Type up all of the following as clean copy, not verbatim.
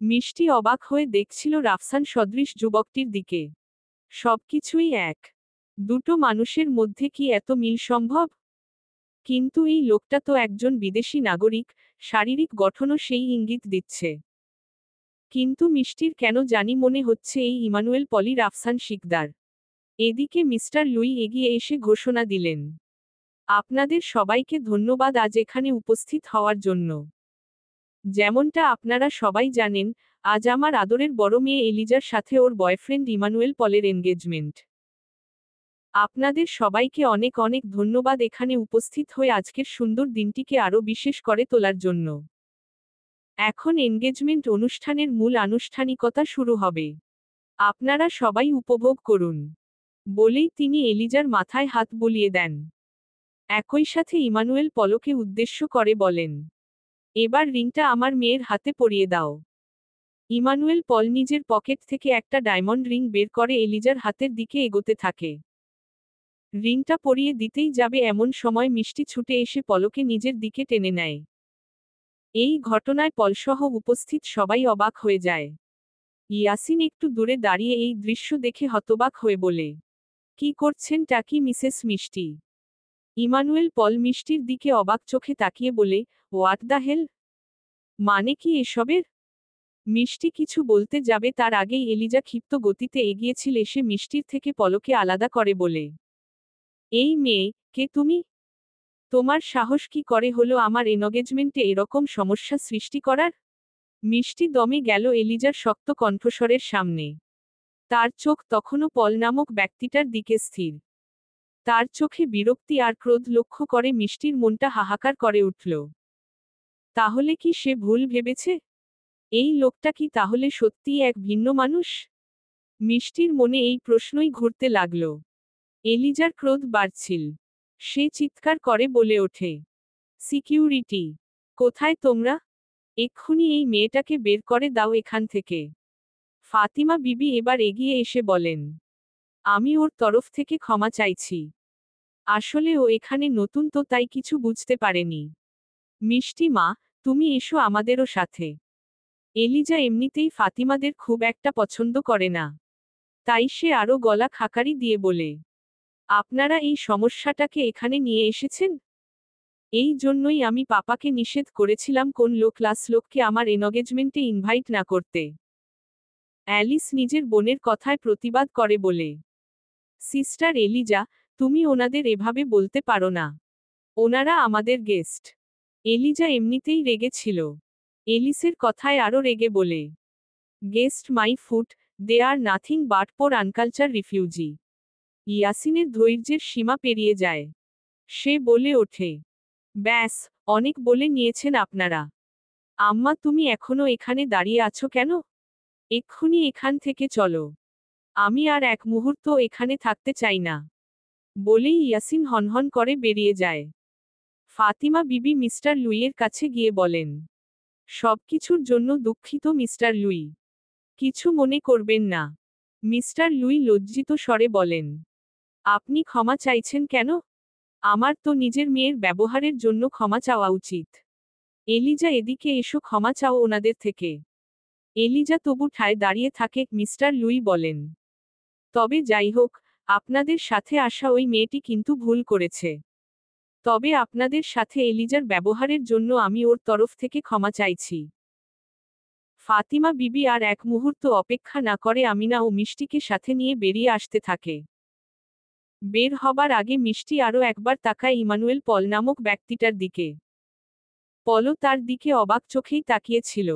মিষ্টি অবাক হয়ে দেখছিল রাফসান সদৃশ যুবকটির দিকে। সবকিছুই এক। দুটো মানুষের মধ্যে কি এত মিল সম্ভব? কিন্তু এই লোকটা তো একজন বিদেশি নাগরিক, শারীরিক গঠনও সেই ইঙ্গিত দিচ্ছে। কিন্তু মিষ্টির কেন জানি মনে হচ্ছে এই ইমানুয়েল পলি রাফসান শিকদার। এদিকে মিস্টার লুই এগিয়ে এসে ঘোষণা দিলেন, আপনাদের সবাইকে ধন্যবাদ আজ এখানে উপস্থিত হওয়ার জন্য। যেমনটা আপনারা সবাই জানেন, আজ আমার আদরের বড় মেয়ে এলিজার সাথে ওর বয়ফ্রেন্ড ইমানুয়েল পলের এনগেজমেন্ট। আপনাদের সবাইকে অনেক অনেক ধন্যবাদ এখানে উপস্থিত হয়ে আজকের সুন্দর দিনটিকে আরও বিশেষ করে তোলার জন্য। এখন এনগেজমেন্ট অনুষ্ঠানের মূল আনুষ্ঠানিকতা শুরু হবে। আপনারা সবাই উপভোগ করুন। বলেই তিনি এলিজার মাথায় হাত বুলিয়ে দেন। একই সাথে ইমানুয়েল পলকে উদ্দেশ্য করে বলেন, এবার রিংটা আমার মেয়ের হাতে পরিয়ে দাও। ইমানুয়েল পল নিজের পকেট থেকে একটা ডায়মন্ড রিং বের করে এলিজার হাতের দিকে এগোতে থাকে। রিংটা পরিয়ে দিতেই যাবে এমন সময় মিষ্টি ছুটে এসে পলকে নিজের দিকে টেনে নেয়। এই ঘটনায় পলসহ উপস্থিত সবাই অবাক হয়ে যায়। ইয়াসিন একটু দূরে দাঁড়িয়ে এই দৃশ্য দেখে হতবাক হয়ে বলে, কি করছেনটা কি মিসেস মিষ্টি? ইমানুয়েল পল মিষ্টির দিকে অবাক চোখে তাকিয়ে বলে, হোয়াট দ্য হেল? মানে কি এসবের? মিষ্টি কিছু বলতে যাবে তার আগেই এলিজা ক্ষিপ্ত গতিতে এগিয়েছিল এসে মিষ্টির থেকে পলকে আলাদা করে বলে, এই মেয়ে, কে তুমি? তোমার সাহস কি করে হলো আমার এনগেজমেন্টে এরকম সমস্যা সৃষ্টি করার? মিষ্টি দমে গেল এলিজার শক্ত কণ্ঠস্বরের সামনে। তার চোখ তখনও পল নামক ব্যক্তিটার দিকে স্থির। তার চোখে বিরক্তি আর ক্রোধ লক্ষ্য করে মিষ্টির মনটা হাহাকার করে উঠল। তাহলে কি সে ভুল ভেবেছে? এই লোকটা কি তাহলে সত্যিই এক ভিন্ন মানুষ? মিষ্টির মনে এই প্রশ্নই ঘুরতে লাগল। এলিজার ক্রোধ বাড়ছিল। সে চিৎকার করে বলে ওঠে, সিকিউরিটি! কোথায় তোমরা? এক্ষুনি এই মেয়েটাকে বের করে দাও এখান থেকে। ফাতিমা বিবি এবার এগিয়ে এসে বলেন, আমি ওর তরফ থেকে ক্ষমা চাইছি। আসলে ও এখানে নতুন তো তাই কিছু বুঝতে পারেনি। মিষ্টি মা, তুমি এসো আমাদেরও সাথে। এলিজা এমনিতেই ফাতিমাদের খুব একটা পছন্দ করে না। তাই সে আরও গলা খাকারি দিয়ে বলে, আপনারা এই সমস্যাটাকে এখানে নিয়ে এসেছেন? এই জন্যই আমি পাপাকে নিষেধ করেছিলাম কোন লো ক্লাস লোককে আমার এনগেজমেন্টে ইনভাইট না করতে। অ্যালিস নিজের বোনের কথায় প্রতিবাদ করে বলে, সিস্টার এলিজা, তুমি ওনাদের এভাবে বলতে পারো না। ওনারা আমাদের গেস্ট। এলিজা এমনিতেই রেগে ছিল। এলিসের কথায় আরও রেগে বলে, guest my foot, they are nothing but poor unculture refugee. ইয়াসিনের ধৈর্যের সীমা পেরিয়ে যায়। সে বলে ওঠে, ব্যাস, অনেক বলে নিয়েছেন আপনারা। আম্মা তুমি এখনো এখানে দাঁড়িয়ে আছো কেন? এক্ষুনি এখান থেকে চলো। আমি আর এক মুহূর্ত এখানে থাকতে চাই না। বলেই ইয়াসিন হনহন করে বেরিয়ে যায়। ফাতিমা বিবি মিস্টার লুইয়ের কাছে গিয়ে বলেন, সবকিছুর জন্য দুঃখিত মিস্টার লুই। কিছু মনে করবেন না। মিস্টার লুই লজ্জিত স্বরে বলেন, আপনি ক্ষমা চাইছেন কেন? আমার তো নিজের মেয়ের ব্যবহারের জন্য ক্ষমা চাওয়া উচিত। এলিজা এদিকে এসো ক্ষমা চাও ওনাদের থেকে। এলিজা তবু ঠায় দাঁড়িয়ে থাকে। মিস্টার লুই বলেন, তবে যাই হোক, আপনাদের সাথে আসা ওই মেয়েটি কিন্তু ভুল করেছে। তবে আপনাদের সাথে এলিজার ব্যবহারের জন্য আমি ওর তরফ থেকে ক্ষমা চাইছি। ফাতিমা বিবি আর এক মুহূর্ত অপেক্ষা না করে আমিনা ও মিষ্টিকে সাথে নিয়ে বেরিয়ে আসতে থাকে। বের হবার আগে মিষ্টি আরও একবার তাকায় ইমানুয়েল পল নামক ব্যক্তিটার দিকে। পলও তার দিকে অবাক চোখেই তাকিয়েছিল।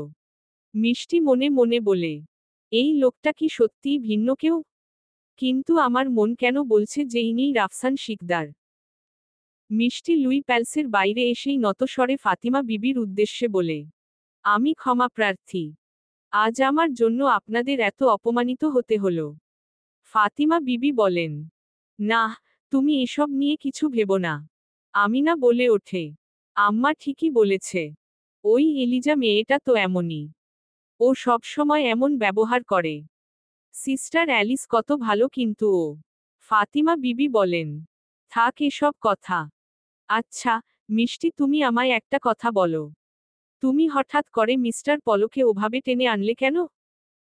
মিষ্টি মনে মনে বলে, এই লোকটা কি সত্যিই ভিন্ন কেউ? কিন্তু আমার মন কেন বলছে যে ইনিই রাফসান শিকদার। মিষ্টি লুই প্যালসের বাইরে এসেই নতস্বরে ফাতিমা বিবির উদ্দেশ্যে বলে, আমি ক্ষমা প্রার্থী। আজ আমার জন্য আপনাদের এত অপমানিত হতে হলো। ফাতিমা বিবি বলেন, না, তুমি এসব নিয়ে কিছু ভেবো না। আমিনা বলে ওঠে, আম্মা ঠিকই বলেছে। ওই এলিজা মেয়েটা তো এমনই। ও সবসময় এমন ব্যবহার করে। সিস্টার অ্যালিস কত ভালো কিন্তু ও। ফাতিমা বিবি বলেন, থাক এসব কথা। আচ্ছা, মিষ্টি তুমি আমায় একটা কথা বলো। তুমি হঠাৎ করে মিস্টার পলকে ওভাবে টেনে আনলে কেন?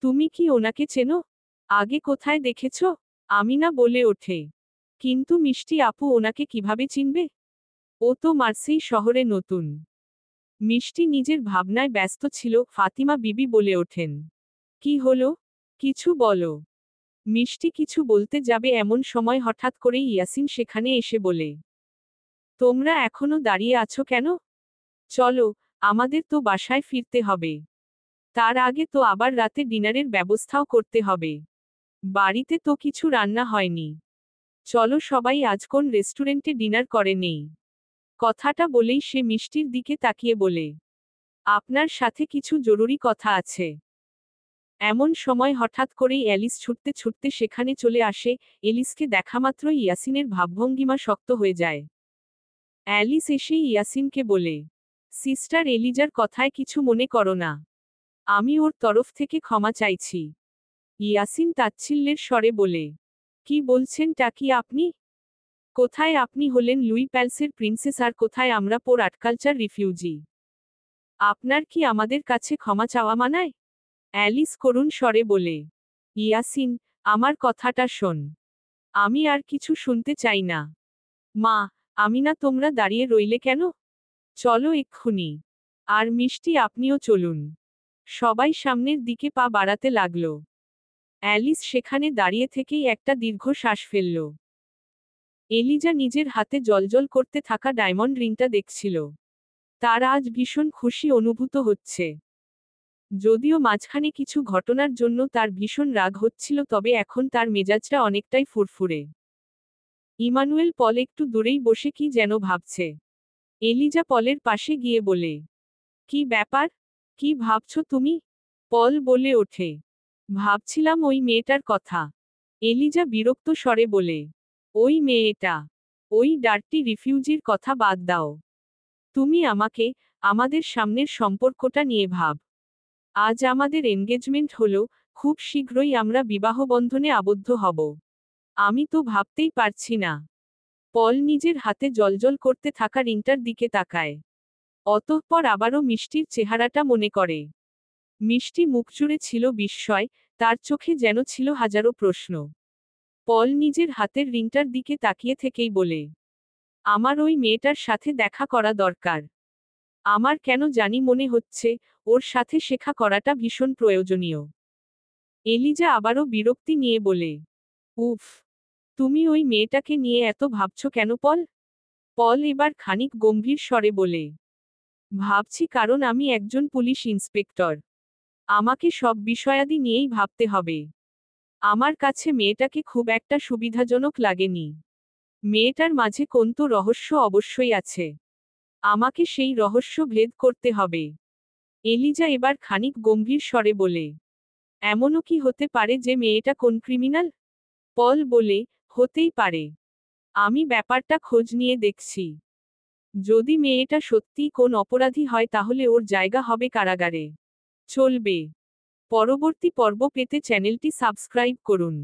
তুমি কি ওনাকে চেনো? আগে কোথায় দেখেছ? আমিনা বলে ওঠে। কিন্তু মিষ্টি আপু ওনাকে কিভাবে চিনবে? ও তো মার্সেই শহরে নতুন। মিষ্টি নিজের ভাবনায় ব্যস্ত ছিল, ফাতিমা বিবি বলে ওঠেন। কি হলো? কিছু বলো। মিষ্টি কিছু বলতে যাবে এমন সময় হঠাৎ করেই ইয়াসিন সেখানে এসে বলে। তোমরা এখনো দাঁড়িয়ে আছো কেন? চলো, আমাদের তো বাসায় ফিরতে হবে। তার আগে তো আবার রাতে ডিনারের ব্যবস্থাও করতে হবে। বাড়িতে তো কিছু রান্না হয়নি। চলো সবাই আজ কোন রেস্টুরেন্টে ডিনার করে নেই। কথাটা বলেই সে মিষ্টির দিকে তাকিয়ে বলে। আপনার সাথে কিছু জরুরি কথা আছে। এমন সময় হঠাৎ করেই অ্যালিস ছুটতে ছুটতে সেখানে চলে আসে। এলিসকে দেখামাত্রই ইয়াসিনের ভাবভঙ্গিমা শক্ত হয়ে যায়। অ্যালিস এসেই ইয়াসিনকে বলে, সিস্টার এলিজার কথায় কিছু মনে করো না। আমি ওর তরফ থেকে ক্ষমা চাইছি। ইয়াসিন তাচ্ছিল্যের স্বরে বলে, কি বলছেনটা কি আপনি? কোথায় আপনি হলেন লুই প্যালসের প্রিন্সেস আর কোথায় আমরা পোর আটকালচার রিফিউজি? আপনার কি আমাদের কাছে ক্ষমা চাওয়া মানায়? অ্যালিস করুণ স্বরে বলে, ইয়াসিন, আমার কথাটা শোন। আমি আর কিছু শুনতে চাই না। মা, আমিনা তোমরা দাঁড়িয়ে রইলে কেন? চলো এক্ষুনি। আর মিষ্টি আপনিও চলুন। সবাই সামনের দিকে পা বাড়াতে লাগল। অ্যালিস সেখানে দাঁড়িয়ে থেকেই একটা দীর্ঘ শ্বাস ফেলল। এলিজা নিজের হাতে জ্বলজ্বল করতে থাকা ডায়মন্ড রিংটা দেখছিল। তার আজ ভীষণ খুশি অনুভূত হচ্ছে। যদিও মাঝখানে কিছু ঘটনার জন্য তার ভীষণ রাগ হচ্ছিল, তবে এখন তার মেজাজটা অনেকটাই ফুরফুরে। ইমানুয়েল পল একটু দূরেই বসে কি যেন ভাবছে। এলিজা পলের পাশে গিয়ে বলে, কি ব্যাপার? কি ভাবছো তুমি? পল বলে ওঠে, ভাবছিলাম ওই মেয়েটার কথা। এলিজা বিরক্ত স্বরে বলে, ওই মেয়েটা? ওই ডার্টি রিফিউজির কথা বাদ দাও। তুমি আমাকে, আমাদের সামনের সম্পর্কটা নিয়ে ভাব। আজ আমাদের এনগেজমেন্ট হলো, খুব শীঘ্রই আমরা বিবাহবন্ধনে আবদ্ধ হব। আমি তো ভাবতেই পারছি না। পল নিজের হাতে জ্বলজ্বল করতে থাকা রিংটার দিকে তাকায়। অতঃপর আবারও মিষ্টির চেহারাটা মনে করে। মিষ্টি মুখ জুড়ে ছিল বিস্ময়, তার চোখে যেন ছিল হাজারো প্রশ্ন। পল নিজের হাতের রিংটার দিকে তাকিয়ে থেকেই বলে, আমার ওই মেয়েটার সাথে দেখা করা দরকার। আমার কেন জানি মনে হচ্ছে, ওর সাথে শেখা করাটা ভীষণ প্রয়োজনীয়। এলিজা আবারও বিরক্তি নিয়ে বলে, উফ, তুমি ওই মেয়েটাকে নিয়ে এত ভাবছো কেন পল? পল এবার খানিক গম্ভীর স্বরে বলে, ভাবছি কারণ আমি একজন পুলিশ ইন্সপেক্টর। আমাকে সব বিষয়াদি নিয়েই ভাবতে হবে। আমার কাছে মেয়েটাকে খুব একটা সুবিধাজনক লাগেনি। মেয়েটার মাঝে কোন তো রহস্য অবশ্যই আছে। আমাকে সেই রহস্য ভেদ করতে হবে। এলিজা এবার খানিক গম্ভীর স্বরে বলে, এমনও কি হতে পারে যে মেয়েটা কোন ক্রিমিনাল? পল বলে, হতেই পারে। আমি ব্যাপারটা খোঁজ নিয়ে দেখছি। যদি মেয়েটা সত্যিই কোন অপরাধী হয় তাহলে ওর জায়গা হবে কারাগারে। চলবে। পরবর্তী পর্ব পেতে চ্যানেলটি সাবস্ক্রাইব করুন।